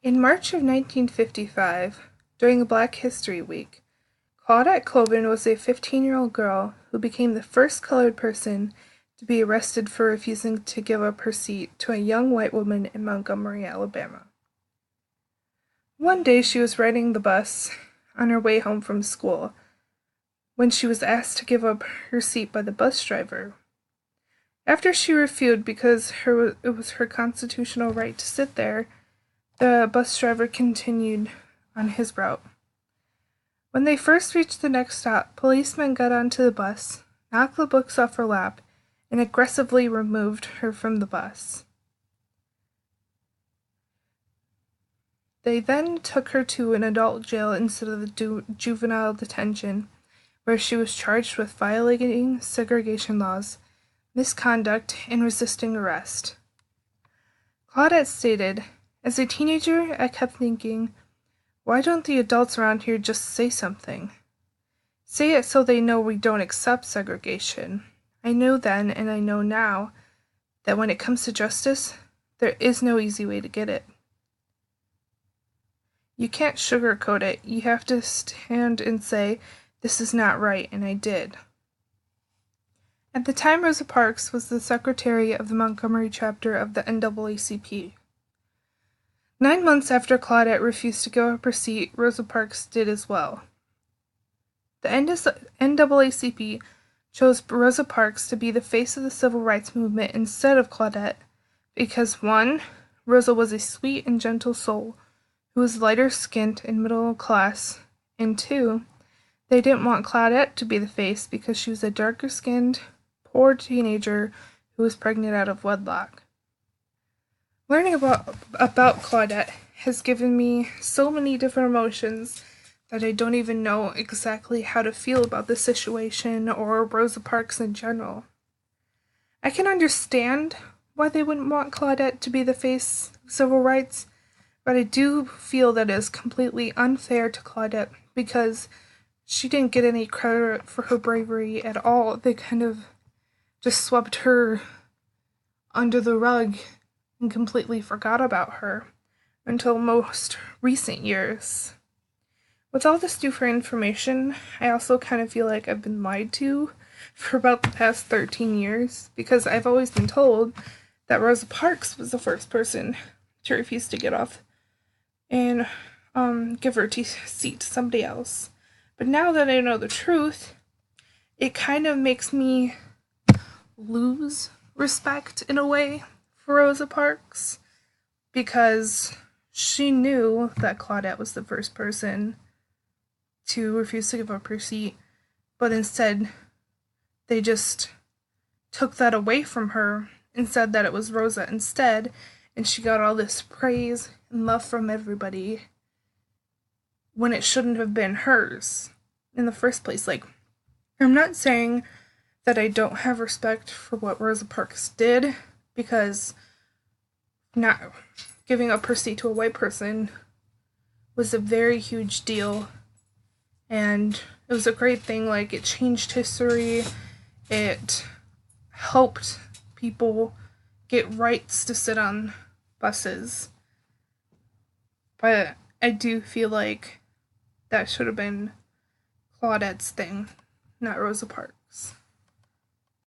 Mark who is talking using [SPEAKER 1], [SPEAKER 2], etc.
[SPEAKER 1] In March of 1955, during Black History Week, Claudette Colvin was a 15-year-old girl who became the first colored person to be arrested for refusing to give up her seat to a young white woman in Montgomery, Alabama. One day she was riding the bus on her way home from school when she was asked to give up her seat by the bus driver. After she refused because it was her constitutional right to sit there, the bus driver continued on his route. When they first reached the next stop, policemen got onto the bus, knocked the books off her lap, and aggressively removed her from the bus. They then took her to an adult jail instead of the juvenile detention, where she was charged with violating segregation laws, misconduct, and resisting arrest. Claudette stated, "As a teenager, I kept thinking, why don't the adults around here just say something? Say it so they know we don't accept segregation. I knew then, and I know now, that when it comes to justice, there is no easy way to get it. You can't sugarcoat it. You have to stand and say, this is not right, and I did." At the time, Rosa Parks was the secretary of the Montgomery chapter of the NAACP. 9 months after Claudette refused to give up her seat, Rosa Parks did as well. The NAACP chose Rosa Parks to be the face of the civil rights movement instead of Claudette because 1. Rosa was a sweet and gentle soul who was lighter-skinned and middle class, and 2. They didn't want Claudette to be the face because she was a darker-skinned, poor teenager who was pregnant out of wedlock. Learning about Claudette has given me so many different emotions that I don't even know exactly how to feel about the situation or Rosa Parks in general. I can understand why they wouldn't want Claudette to be the face of civil rights, but I do feel that it is completely unfair to Claudette because she didn't get any credit for her bravery at all. They kind of just swept her under the rug and completely forgot about her until most recent years. With all this newfound information, I also kind of feel like I've been lied to for about the past 13 years because I've always been told that Rosa Parks was the first person to refuse to get off and give her seat to somebody else. But now that I know the truth, it kind of makes me lose respect in a way for Rosa Parks because she knew that Claudette was the first person to refuse to give up her seat, but instead they just took that away from her and said that it was Rosa instead, and she got all this praise and love from everybody when it shouldn't have been hers in the first place. Like, I'm not saying that I don't have respect for what Rosa Parks did, because not giving up her seat to a white person was a very huge deal, and it was a great thing. Like, it changed history, it helped people get rights to sit on buses, but I do feel like that should have been Claudette's thing, not Rosa Parks.